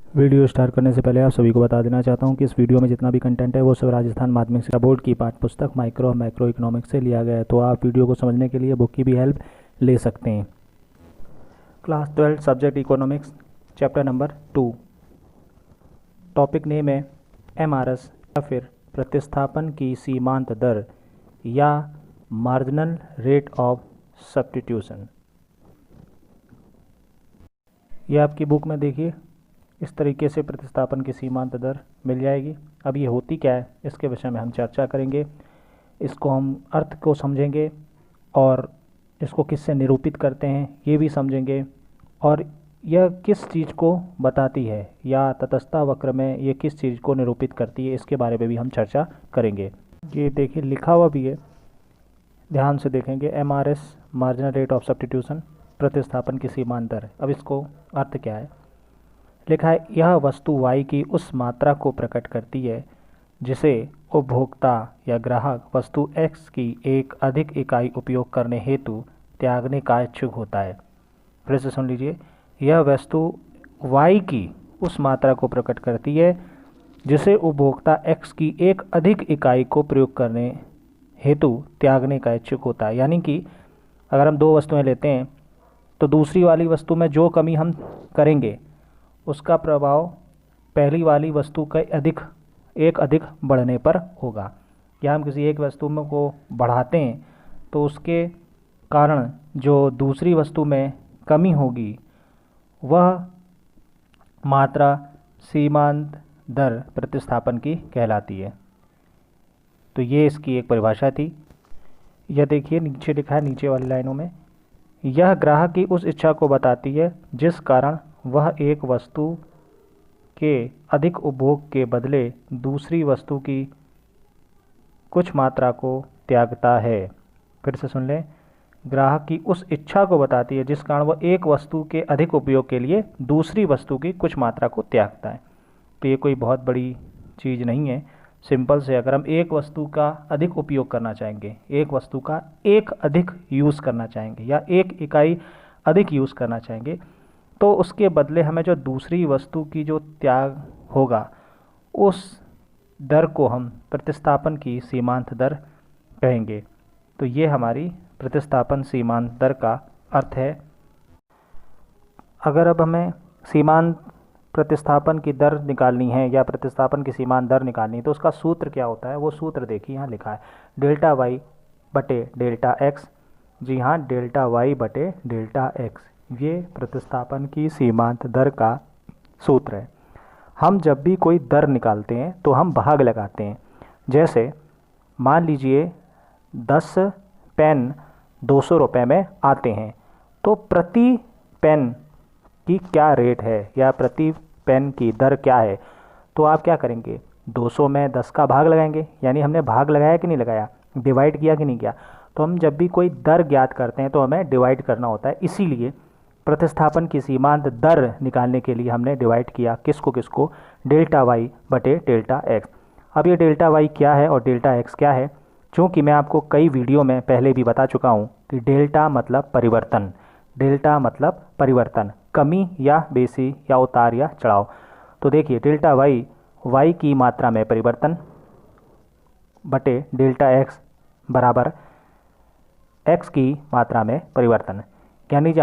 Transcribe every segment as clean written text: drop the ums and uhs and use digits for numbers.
Video start करने से पहले आप सभी को बता देना चाहता हूं कि इस वीडियो में जितना भी कंटेंट है वो सब राजस्थान माध्यमिक शिक्षा बोर्ड की पाठ्य पुस्तक माइक्रो मैक्रो इकोनॉमिक्स से लिया गया है, तो आप वीडियो को समझने के लिए बुक की भी हेल्प ले सकते हैं। Class 12 subject economics, chapter number 2। Topic name है एमआरएस या फिर प्रतिस्थापन की सीमांत दर या मार्जिनल रेट ऑफ सब्स्टिट्यूशन। यह आपकी बुक में देखिए इस तरीके से प्रतिस्थापन की सीमांत दर मिल जाएगी। अब ये होती क्या है इसके विषय में हम चर्चा करेंगे, इसको हम अर्थ को समझेंगे और इसको किससे निरूपित करते हैं ये भी समझेंगे, और यह किस चीज़ को बताती है या तटस्थता वक्र में ये किस चीज़ को निरूपित करती है इसके बारे में भी हम चर्चा करेंगे। ये देखिए लिखा हुआ भी है, ध्यान से देखेंगे। MRS marginal rate of substitution, प्रतिस्थापन की सीमांत दर। अब इसको अर्थ क्या है लिखा है, यह वस्तु y की उस मात्रा को प्रकट करती है जिसे उपभोक्ता या ग्राहक वस्तु x की एक अधिक इकाई उपयोग करने हेतु त्यागने का इच्छुक होता है। फिर से सुन लीजिए, यह वस्तु y की उस मात्रा को प्रकट करती है जिसे उपभोक्ता x की एक अधिक इकाई को प्रयोग करने हेतु त्यागने का इच्छुक होता है। यानी कि अगर हम दो वस्तुएं लेते हैं तो दूसरी वाली वस्तु में जो कमी हम करेंगे उसका प्रभाव पहली वाली वस्तु का एक अधिक बढ़ने पर होगा। या हम किसी एक वस्तु में को बढ़ाते हैं तो उसके कारण जो दूसरी वस्तु में कमी होगी वह मात्रा सीमांत दर प्रतिस्थापन की कहलाती है। तो ये इसकी एक परिभाषा थी। यह देखिए नीचे लिखा है, नीचे वाली लाइनों में, यह ग्राहक की उस इच्छा को बताती है जिस कारण वह एक वस्तु के अधिक उपभोग के बदले दूसरी वस्तु की कुछ मात्रा को त्यागता है। फिर से सुन लें, ग्राहक की उस इच्छा को बताती है जिस कारण वह एक वस्तु के अधिक उपयोग के लिए दूसरी वस्तु की कुछ मात्रा को त्यागता है। तो ये कोई बहुत बड़ी चीज़ नहीं है, सिंपल से अगर हम एक वस्तु का अधिक उपयोग करना चाहेंगे, एक वस्तु का एक अधिक यूज़ करना चाहेंगे या एक इकाई अधिक यूज़ करना चाहेंगे तो उसके बदले हमें जो दूसरी वस्तु की जो त्याग होगा उस दर को हम प्रतिस्थापन की सीमांत दर कहेंगे। तो ये हमारी प्रतिस्थापन सीमांत दर का अर्थ है। अगर अब हमें सीमांत प्रतिस्थापन की दर निकालनी है या प्रतिस्थापन की सीमांत दर निकालनी है तो उसका सूत्र क्या होता है, वो सूत्र देखिए यहाँ लिखा है, डेल्टा वाई बटे डेल्टा एक्स। जी हाँ, डेल्टा वाई बटे डेल्टा एक्स, ये प्रतिस्थापन की सीमांत दर का सूत्र है। हम जब भी कोई दर निकालते हैं तो हम भाग लगाते हैं। जैसे मान लीजिए 10 पेन 200 रुपये में आते हैं तो प्रति पेन की क्या रेट है या प्रति पेन की दर क्या है, तो आप क्या करेंगे, 200 में 10 का भाग लगाएंगे। यानी हमने भाग लगाया कि नहीं लगाया, डिवाइड किया कि नहीं किया। तो हम जब भी कोई दर ज्ञात करते हैं तो हमें डिवाइड करना होता है, इसीलिए प्रतिस्थापन की सीमांत दर निकालने के लिए हमने डिवाइड किया किसको, डेल्टा वाई बटे डेल्टा एक्स। अब ये डेल्टा वाई क्या है और डेल्टा एक्स क्या है, चूँकि मैं आपको कई वीडियो में पहले भी बता चुका हूँ कि डेल्टा मतलब परिवर्तन, डेल्टा मतलब परिवर्तन, कमी या बेसी या उतार या चढ़ाव। तो देखिए डेल्टा वाई, वाई की मात्रा में परिवर्तन बटे डेल्टा एक्स बराबर एक्स की मात्रा में परिवर्तन। यानी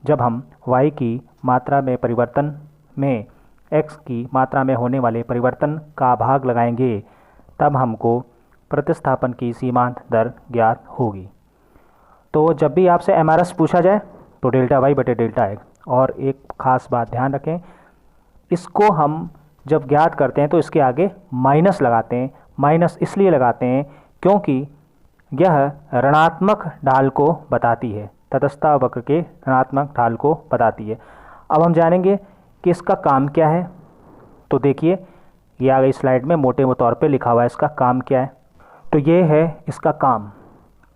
जब हम y की मात्रा में परिवर्तन में x की मात्रा में होने वाले परिवर्तन का भाग लगाएंगे तब हमको प्रतिस्थापन की सीमांत दर ज्ञात होगी। तो जब भी आपसे एमआरएस पूछा जाए तो डेल्टा वाई बटे डेल्टा एक्स। और एक ख़ास बात ध्यान रखें, इसको हम जब ज्ञात करते हैं तो इसके आगे माइनस लगाते हैं। माइनस इसलिए लगाते हैं क्योंकि यह ऋणात्मक ढाल को बताती है, तटस्थता वक्र के ऋणात्मक ढाल को बताती है। अब हम जानेंगे कि इसका काम क्या है। तो देखिए ये आ गई स्लाइड में, मोटे तौर पे लिखा हुआ है इसका काम क्या है। तो ये है इसका काम।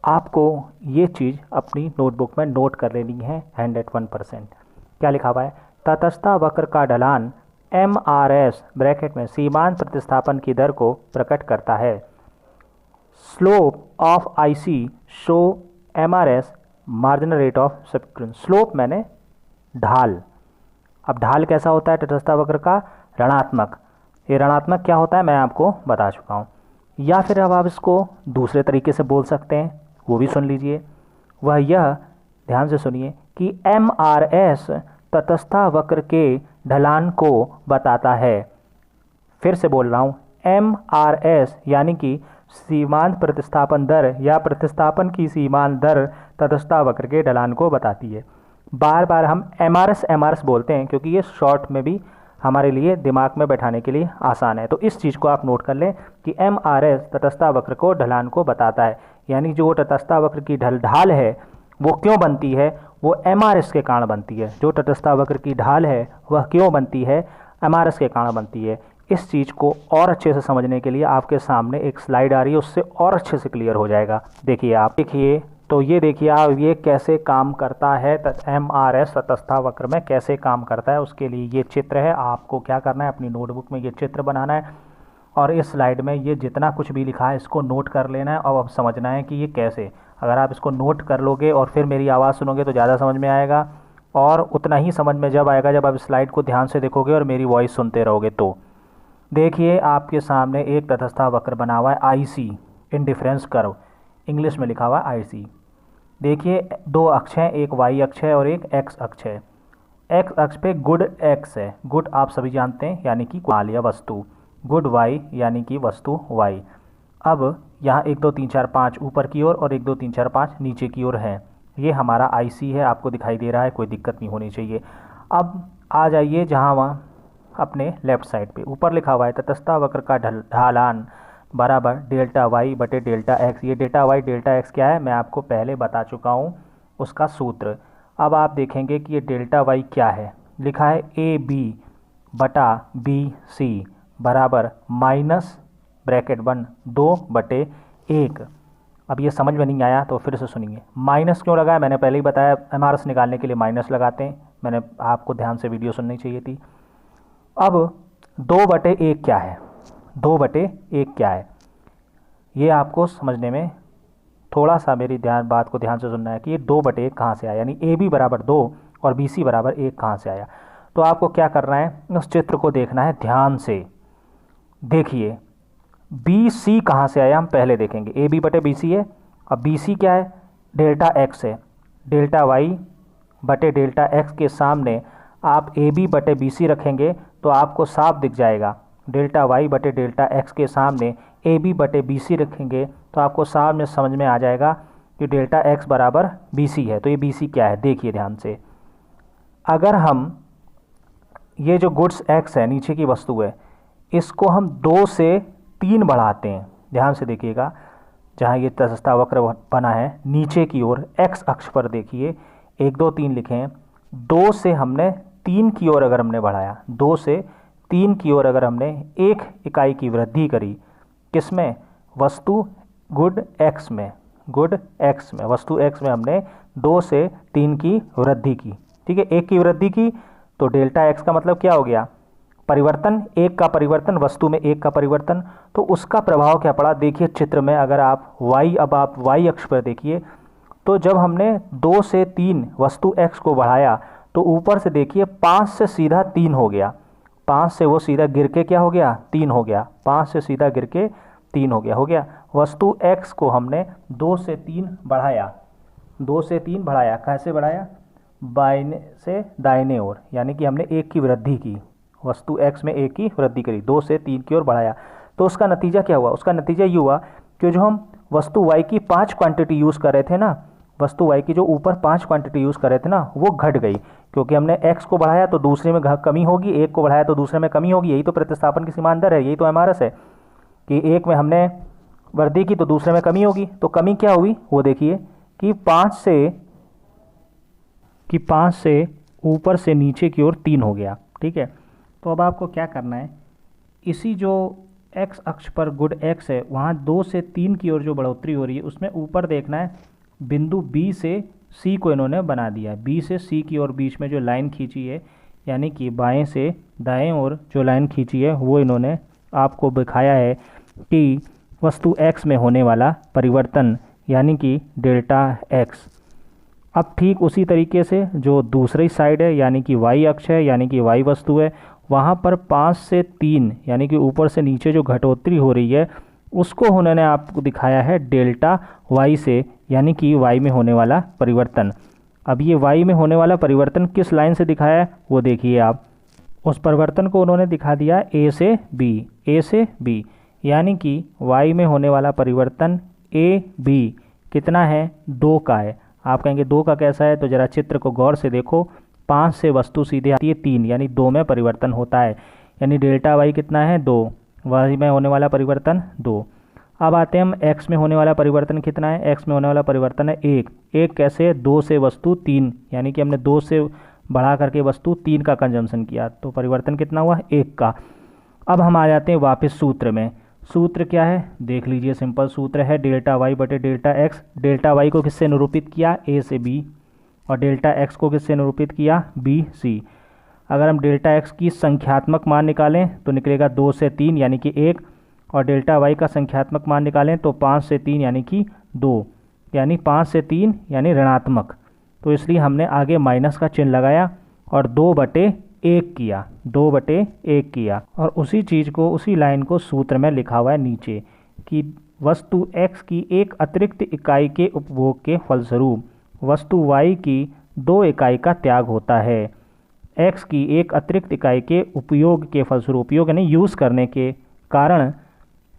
आपको ये चीज़ अपनी नोटबुक में नोट कर लेनी है 101%। क्या लिखा हुआ है, तटस्थता वक्र का ढलान एमआरएस ब्रैकेट में सीमांत प्रतिस्थापन की दर को प्रकट करता है। Slope of IC show MRS marginal rate of substitution. Slope मैंने ढाल, अब ढाल कैसा होता है तटस्थता वक्र का? ऋणात्मक। ये ऋणात्मक क्या होता है मैं आपको बता चुका हूँ। या फिर अब आप इसको दूसरे तरीके से बोल सकते हैं, वो भी सुन लीजिए। वह यह, ध्यान से सुनिए, कि MRS तटस्थता वक्र के ढलान को बताता है। फिर से बोल रहा हूँ, MRS यानी कि सीमांत प्रतिस्थापन दर या प्रतिस्थापन की सीमांत दर तटस्थता वक्र के ढलान को बताती है। बार बार हम MRS बोलते हैं क्योंकि ये शॉर्ट में भी हमारे लिए दिमाग में बैठाने के लिए आसान है। तो इस चीज़ को आप नोट कर लें कि MRS तटस्थता वक्र को ढलान को बताता है, यानी जो तटस्थता वक्र की ढाल है वो क्यों बनती है, वो MRS के कारण बनती है। जो तटस्थता वक्र की ढाल है वह क्यों बनती है, MRS के कारण बनती है। इस चीज़ को और अच्छे से समझने के लिए आपके सामने एक स्लाइड आ रही है, उससे और अच्छे से क्लियर हो जाएगा। देखिए आप, देखिए तो ये देखिए आप, ये कैसे काम करता है MRS तटस्थता वक्र में कैसे काम करता है, उसके लिए ये चित्र है। आपको क्या करना है, अपनी नोटबुक में ये चित्र बनाना है और इस स्लाइड में ये जितना कुछ भी लिखा है इसको नोट कर लेना है और अब समझना है कि ये कैसे। अगर आप इसको नोट कर लोगे और फिर मेरी आवाज़ सुनोगे तो ज़्यादा समझ में आएगा, और उतना ही समझ में जब आएगा जब आप स्लाइड को ध्यान से देखोगे और मेरी वॉइस सुनते रहोगे। तो देखिए आपके सामने एक तटस्थता वक्र बना हुआ है IC, इंडिफरेंस कर्व, इंग्लिश में लिखा हुआ है IC। देखिए दो अक्ष हैं, एक y अक्ष है और एक x अक्ष है। x अक्ष पे गुड x है, गुड आप सभी जानते हैं यानी कि माल या वस्तु, गुड y यानी कि वस्तु y। अब यहाँ 1 2 3 4 5 ऊपर की ओर और 1 2 3 4 5 नीचे की ओर है। ये हमारा IC है, आपको दिखाई दे रहा है, कोई दिक्कत नहीं होनी चाहिए। अब आ जाइए जहाँ वहाँ अपने लेफ्ट साइड पे ऊपर लिखा हुआ है तटस्थता वक्र का ढालान बराबर डेल्टा वाई बटे डेल्टा एक्स। ये डेल्टा वाई डेल्टा एक्स क्या है मैं आपको पहले बता चुका हूँ उसका सूत्र। अब आप देखेंगे कि ये डेल्टा वाई क्या है, लिखा है AB बटा BC बराबर माइनस ब्रैकेट 1 2/1। अब ये समझ में नहीं आया तो फिर से सुनिए। माइनस क्यों लगाया मैंने पहले ही बताया, MRS निकालने के लिए माइनस लगाते हैं, मैंने आपको ध्यान से वीडियो सुननी चाहिए थी। अब 2/1 क्या है, 2/1 क्या है, ये आपको समझने में थोड़ा सा मेरी बात को ध्यान से सुनना है कि ये 2/1 कहाँ से आया, यानी AB बराबर 2 और BC बराबर 1 कहाँ से आया। तो आपको क्या करना है, उस चित्र को देखना है ध्यान से। देखिए BC कहाँ से आया हम पहले देखेंगे। AB बटे BC है, अब BC क्या है, डेल्टा x है। डेल्टा y बटे डेल्टा x के सामने आप AB बटे BC रखेंगे तो आपको साफ दिख जाएगा। डेल्टा y बटे डेल्टा x के सामने AB बटे BC रखेंगे तो आपको सामने समझ में आ जाएगा कि डेल्टा x बराबर BC है। तो ये BC क्या है, देखिए ध्यान से। अगर हम ये जो गुड्स x है, नीचे की वस्तु है, इसको हम 2 से 3 बढ़ाते हैं, ध्यान से देखिएगा। जहाँ ये तटस्थता वक्र बना है नीचे की ओर x अक्ष पर देखिए 1 2 3 लिखे हैं। 2 से हमने 3 की ओर अगर हमने बढ़ाया, 2 से 3 की ओर अगर हमने 1 इकाई की वृद्धि करी, किसमें, वस्तु गुड x में, गुड x में, वस्तु x में हमने 2 से 3 की वृद्धि की, ठीक है, 1 की वृद्धि की। तो डेल्टा x का मतलब क्या हो गया, परिवर्तन, 1 का परिवर्तन, वस्तु में 1 का परिवर्तन। तो उसका प्रभाव क्या पड़ा, देखिए चित्र में अगर आप अब आप y अक्ष पर देखिए तो जब हमने 2 से 3 वस्तु x को बढ़ाया तो ऊपर से देखिए 5 से सीधा 3 हो गया, 5 से वो सीधा गिर के क्या हो गया, 3 हो गया, 5 से सीधा गिर के 3 हो गया। वस्तु x को हमने 2 से 3 बढ़ाया, 2 से 3 बढ़ाया, कैसे बढ़ाया, बाएं से दाहिने ओर, यानी कि हमने 1 की वृद्धि की, वस्तु x में 1 की वृद्धि करी, 2 से 3 की ओर बढ़ाया। तो उसका नतीजा क्या हुआ, उसका नतीजा ये हुआ कि जो हम वस्तु y की 5 क्वांटिटी यूज़ कर रहे थे ना, वस्तु y की जो ऊपर 5 क्वांटिटी यूज़ कर रहे थे ना, वो घट गई, क्योंकि हमने x को बढ़ाया तो दूसरे में कमी होगी, 1 को बढ़ाया तो दूसरे में कमी होगी। यही तो प्रतिस्थापन की सीमांत दर है, यही तो MRS है कि 1 में हमने वृद्धि की तो दूसरे में कमी होगी। तो कमी क्या हुई वो देखिए कि 5 से ऊपर से नीचे की ओर 3 हो गया, ठीक है। तो अब आपको क्या करना है, इसी जो x अक्ष पर गुड x है वहाँ 2 से 3 की ओर जो बढ़ोतरी हो रही है उसमें ऊपर देखना है, बिंदु B से C को इन्होंने बना दिया है। B से C की ओर बीच में जो लाइन खींची है, यानी कि बाएं से दाएं ओर जो लाइन खींची है वो इन्होंने आपको दिखाया है कि वस्तु x में होने वाला परिवर्तन, यानी कि डेल्टा x। अब ठीक उसी तरीके से जो दूसरी साइड है यानी कि वाई अक्ष है यानी कि वाई वस्तु है, वहाँ पर 5 से 3 यानी कि ऊपर से नीचे जो घटोत्तरी हो रही है उसको उन्होंने आपको दिखाया है डेल्टा वाई से, यानी कि वाई में होने वाला परिवर्तन। अब ये वाई में होने वाला परिवर्तन किस लाइन से दिखाया है वो देखिए आप। उस परिवर्तन को उन्होंने दिखा दिया ए से बी, यानी कि वाई में होने वाला परिवर्तन ए बी कितना है, 2 का है। आप कहेंगे 2 का कैसा है, तो ज़रा चित्र को गौर से देखो। 5 से वस्तु सीधे आती है 3, यानी 2 में परिवर्तन होता है, यानी डेल्टा वाई कितना है 2, वाई में होने वाला परिवर्तन 2। अब आते हैं हम एक्स में होने वाला परिवर्तन कितना है, एक्स में होने वाला परिवर्तन है 1 कैसे, 2 से वस्तु 3, यानी कि हमने 2 से बढ़ा करके वस्तु 3 का कंजम्पशन किया, तो परिवर्तन कितना हुआ 1 का। अब हम आ जाते हैं वापस सूत्र में। सूत्र क्या है देख लीजिए, सिंपल सूत्र है डेल्टा वाई बटे डेल्टा एक्स। डेल्टा वाई को किससे निरूपित किया, ए से बी, और डेल्टा एक्स को किससे निरूपित किया, बी सी। अगर हम डेल्टा एक्स की संख्यात्मक मान निकालें तो निकलेगा 2 से 3 यानी कि 1, और डेल्टा वाई का संख्यात्मक मान निकालें तो 5 से 3 यानी कि 2, यानी 5 से 3 यानी ऋणात्मक। तो इसलिए हमने आगे माइनस का चिन्ह लगाया और 2/1 किया, 2/1 किया। और उसी चीज़ को, उसी लाइन को सूत्र में लिखा हुआ है नीचे कि वस्तु x की एक अतिरिक्त इकाई के उपभोग के फलस्वरूप वस्तु y की 2 इकाई का त्याग होता है। x की एक अतिरिक्त इकाई के उपयोग के फलस्वरूप, उपयोग यानी यूज़ करने के कारण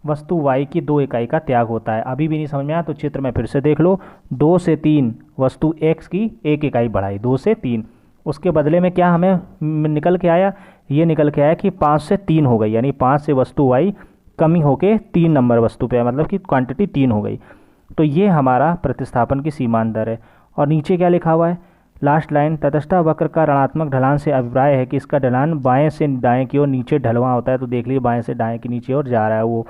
वस्तु y की 2 इकाई का त्याग होता है। अभी भी नहीं समझ में आया तो चित्र में फिर से देख लो। 2 से 3 वस्तु x की 1 इकाई बढ़ाई, 2 से 3, उसके बदले में क्या हमें निकल के आया, ये निकल के आया कि 5 से 3 हो गई, यानी 5 से वस्तु y कमी होके 3 नंबर वस्तु पे, मतलब कि क्वांटिटी 3 हो गई। तो ये हमारा प्रतिस्थापन की सीमांत दर है। और नीचे क्या लिखा हुआ है, लास्ट लाइन, तटस्था वक्र का ऋणात्मक ढलान से अभिप्राय है कि इसका ढलान बाएं से दाएं की ओर नीचे ढलवा होता है। तो देख लीजिए बाएं से दाएं की नीचे ओर जा रहा है, वो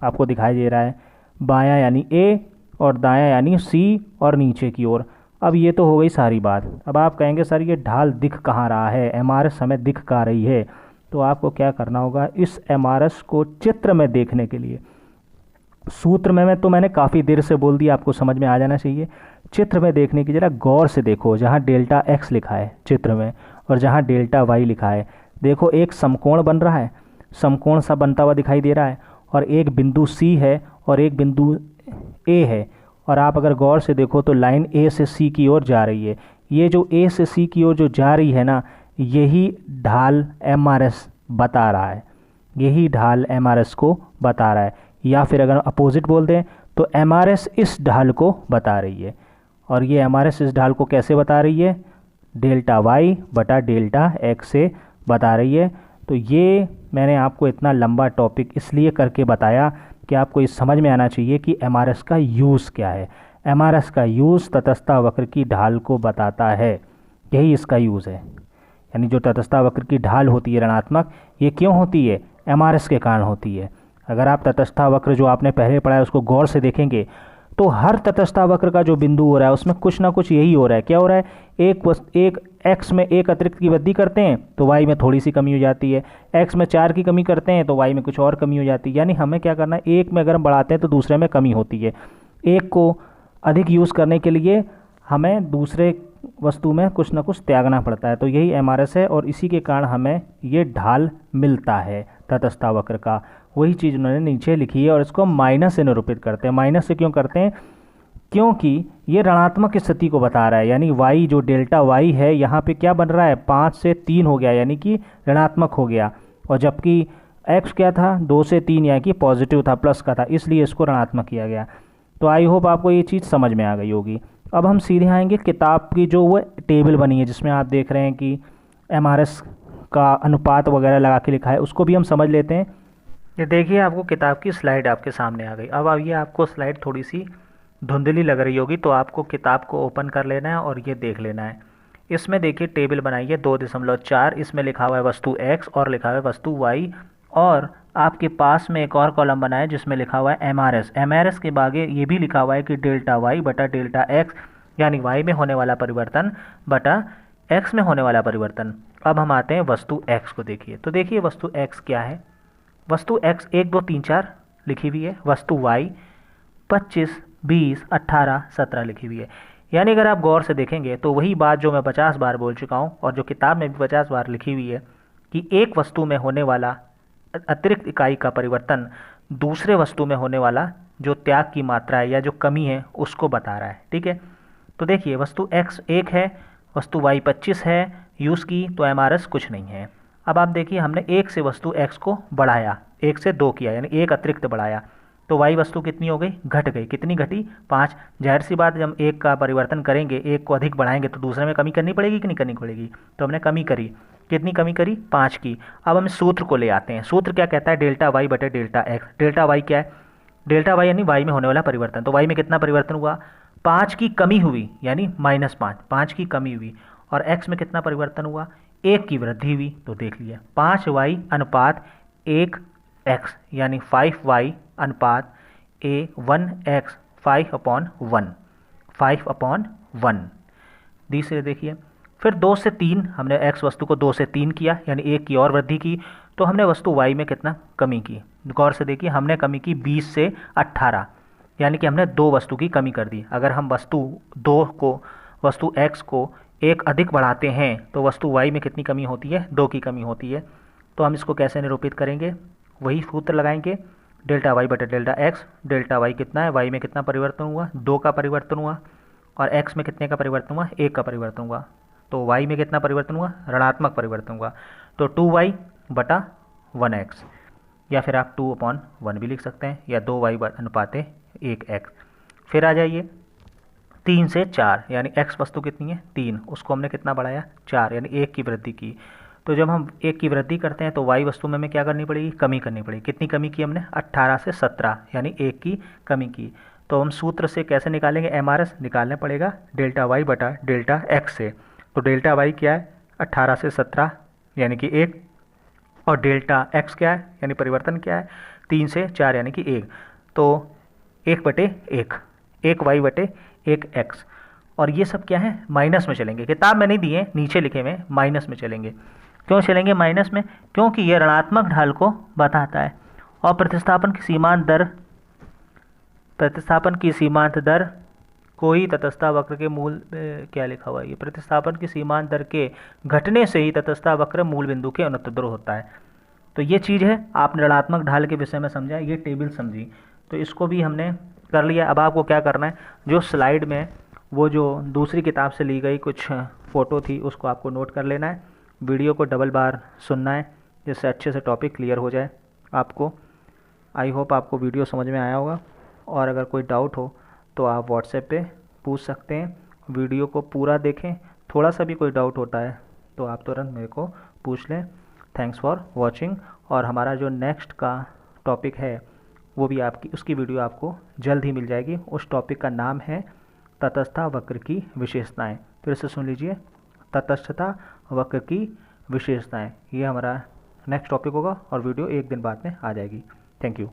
आपको दिखाई दे रहा है। बायां यानी ए और दायां यानी सी और नीचे की ओर। अब ये तो हो गई सारी बात। अब आप कहेंगे सर ये ढाल दिख कहाँ रहा है, एमआरएस हमें दिख कहाँ रही है। तो आपको क्या करना होगा, इस एमआरएस को चित्र में देखने के लिए, सूत्र में तो मैंने काफ़ी देर से बोल दिया, आपको समझ में आ जाना चाहिए। चित्र में देखने की जरा गौर से देखो, जहाँ डेल्टा एक्स लिखा है चित्र में और जहाँ डेल्टा वाई लिखा है, देखो एक समकोण बन रहा है, समकोण सा बनता हुआ दिखाई दे रहा है, और एक बिंदु सी है और एक बिंदु ए है। और आप अगर गौर से देखो तो लाइन ए से सी की ओर जा रही है। ये जो ए से सी की ओर जो जा रही है ना, यही ढाल एमआरएस बता रहा है, यही ढाल एमआरएस को बता रहा है। या फिर अगर अपोजिट बोल दें तो एमआरएस इस ढाल को बता रही है। और ये एमआरएस इस ढाल को कैसे बता रही है, डेल्टा वाई बटा डेल्टा एक्स से बता रही है। तो ये मैंने आपको इतना लंबा टॉपिक इसलिए करके बताया कि आपको ये समझ में आना चाहिए कि एमआरएस का यूज़ क्या है। एमआरएस का यूज़ तटस्था वक्र की ढाल को बताता है, यही इसका यूज़ है। यानी जो तटस्था वक्र की ढाल होती है ऋणात्मक, ये क्यों होती है, एमआरएस के कारण होती है। अगर आप तटस्था वक्र जो आपने पहले पढ़ा है उसको गौर से देखेंगे तो हर तटस्था वक्र का जो बिंदु हो रहा है उसमें कुछ ना कुछ यही हो रहा है। क्या हो रहा है, एक एक्स में एक अतिरिक्त की वृद्धि करते हैं तो वाई में थोड़ी सी कमी हो जाती है, एक्स में 4 की कमी करते हैं तो वाई में कुछ और कमी हो जाती है। यानी हमें क्या करना है, एक में अगर हम बढ़ाते हैं तो दूसरे में कमी होती है। एक को अधिक यूज़ करने के लिए हमें दूसरे वस्तु में कुछ ना कुछ त्यागना पड़ता है। तो यही एमआरएस है और इसी के कारण हमें ये ढाल मिलता है तटस्था वक्र का। वही चीज़ उन्होंने नीचे लिखी है और इसको माइनस से निरूपित करते हैं। माइनस से क्यों करते हैं, क्योंकि ये ऋणात्मक स्थिति को बता रहा है। यानी वाई जो डेल्टा वाई है यहाँ पे क्या बन रहा है, 5 से 3 हो गया, यानी कि ऋणात्मक हो गया। और जबकि एक्स क्या था, 2 से 3 यानी कि पॉजिटिव था, प्लस का था, इसलिए इसको ऋणात्मक किया गया। तो आई होप आपको ये चीज़ समझ में आ गई होगी। अब हम सीधे आएंगे किताब की जो वो टेबल बनी है जिसमें आप देख रहे हैं कि एमआरएस का अनुपात वगैरह लगा के लिखा है, उसको भी हम समझ लेते हैं। ये देखिए आपको किताब की स्लाइड आपके सामने आ गई। अब ये आपको स्लाइड थोड़ी सी धुंधली लग रही होगी तो आपको किताब को ओपन कर लेना है और ये देख लेना है। इसमें देखिए टेबल बनाई है 2.4, इसमें लिखा हुआ है वस्तु x और लिखा हुआ है वस्तु y, और आपके पास में एक और कॉलम बना है जिसमें लिखा हुआ है एमआरएस। एमआरएस के बागे ये भी लिखा हुआ है कि डेल्टा वाई बटा डेल्टा एक्स, यानी वाई में होने वाला परिवर्तन बटा एक्स में होने वाला परिवर्तन। अब हम आते हैं वस्तु x को देखिए। तो देखिए वस्तु x क्या है, वस्तु x 1 2 3 4 लिखी हुई है, वस्तु y 25 20 18 17 लिखी हुई है। यानी अगर आप गौर से देखेंगे तो वही बात जो मैं 50 बार बोल चुका हूँ और जो किताब में भी 50 बार लिखी हुई है कि एक वस्तु में होने वाला अतिरिक्त इकाई का परिवर्तन दूसरे वस्तु में होने वाला जो त्याग की मात्रा है या जो कमी है उसको बता रहा है। ठीक है, तो देखिए वस्तु x 1 है, वस्तु y 25 है यूज़ की, तो MRS कुछ नहीं है। अब आप देखिए हमने 1 से वस्तु x को बढ़ाया, 1 से 2 किया, यानी 1 अतिरिक्त बढ़ाया, तो y वस्तु कितनी हो गई, घट गई। कितनी घटी, 5। जाहिर सी बात, जब हम 1 का परिवर्तन करेंगे, 1 को अधिक बढ़ाएंगे तो दूसरे में कमी करनी पड़ेगी कि नहीं करनी पड़ेगी, तो हमने कमी करी। कितनी कमी करी, 5 की। अब हम सूत्र को ले आते हैं। सूत्र क्या कहता है, डेल्टा वाई बटे डेल्टा एक्स। डेल्टा वाई क्या है, डेल्टा वाई यानी वाई में होने वाला परिवर्तन। तो वाई में कितना परिवर्तन हुआ, 5 की कमी हुई, यानी -5, 5 की कमी हुई। और एक्स में कितना परिवर्तन हुआ, 1 की वृद्धि हुई। तो देख लिया 5y अनुपात 1x, यानी 5y अनुपात 1x, 5/1, 5/1। दूसरे देखिए, फिर 2 से 3, हमने x वस्तु को 2 से 3 किया, यानी 1 की और वृद्धि की, तो हमने वस्तु y में कितना कमी की। गौर से देखिए, हमने कमी की 20 से 18, यानी कि हमने 2 वस्तु की कमी कर दी। अगर हम वस्तु x को 1 अधिक बढ़ाते हैं तो वस्तु y में कितनी कमी होती है, 2 की कमी होती है। तो हम इसको कैसे निरूपित करेंगे, वही सूत्र लगाएंगे, डेल्टा वाई बटे डेल्टा एक्स। डेल्टा वाई कितना है, वाई में कितना परिवर्तन हुआ, 2 का परिवर्तन हुआ, और एक्स में कितने का परिवर्तन हुआ, 1 का परिवर्तन हुआ। तो वाई में कितना परिवर्तन हुआ, ऋणात्मक परिवर्तन हुआ। तो 2y बटा 1x, या फिर आप 2/1 भी लिख सकते हैं, या 2y अनुपात 1x। फिर आ जाइए 3 से 4, यानी x वस्तु कितनी है, 3, उसको हमने कितना बढ़ाया, 4, यानी 1 की वृद्धि की। तो जब हम 1 की वृद्धि करते हैं तो y वस्तु में हमें क्या करनी पड़ेगी, कमी करनी पड़ेगी। कितनी कमी की हमने, 18 से 17, यानी 1 की कमी की। तो हम सूत्र से कैसे निकालेंगे, MRS निकालना पड़ेगा डेल्टा वाई बटा डेल्टा एक्स से। तो डेल्टा वाई क्या है, 18 से 17, यानी कि 1, और डेल्टा एक्स क्या है, यानी परिवर्तन क्या है, 3 से 4, यानी कि 1। तो 1/1, 1y बटे 1x। और ये सब क्या है, माइनस में चलेंगे। किताब में नहीं दिए, नीचे लिखे हुए माइनस में चलेंगे। क्यों चलेंगे माइनस में, क्योंकि ये ऋणात्मक ढाल को बताता है। और प्रतिस्थापन की सीमांत दर कोई तटस्थता वक्र के मूल क्या लिखा हुआ है, ये प्रतिस्थापन की सीमांत दर के घटने से ही तटस्थता वक्र मूल बिंदु के अनुत्तर होता है। तो ये चीज़ है, आपने ऋणात्मक ढाल के विषय में समझा, ये टेबल समझी, तो इसको भी हमने कर लिया। अब आपको क्या करना है, जो स्लाइड में वो जो दूसरी किताब से ली गई कुछ फ़ोटो थी उसको आपको नोट कर लेना है, वीडियो को डबल बार सुनना है, जिससे अच्छे से टॉपिक क्लियर हो जाए आपको। आई होप आपको वीडियो समझ में आया होगा, और अगर कोई डाउट हो तो आप व्हाट्सएप पे पूछ सकते हैं। वीडियो को पूरा देखें, थोड़ा सा भी कोई डाउट होता है तो आप तुरंत मेरे को पूछ लें। Thanks for watching. और हमारा जो नेक्स्ट का टॉपिक है वो भी उसकी वीडियो आपको जल्द ही मिल जाएगी। उस टॉपिक का नाम है तटस्थता वक्र की विशेषताएं। फिर से सुन लीजिए, तटस्थता वक्र की विशेषताएं, ये हमारा नेक्स्ट टॉपिक होगा और वीडियो 1 दिन बाद में आ जाएगी। Thank you.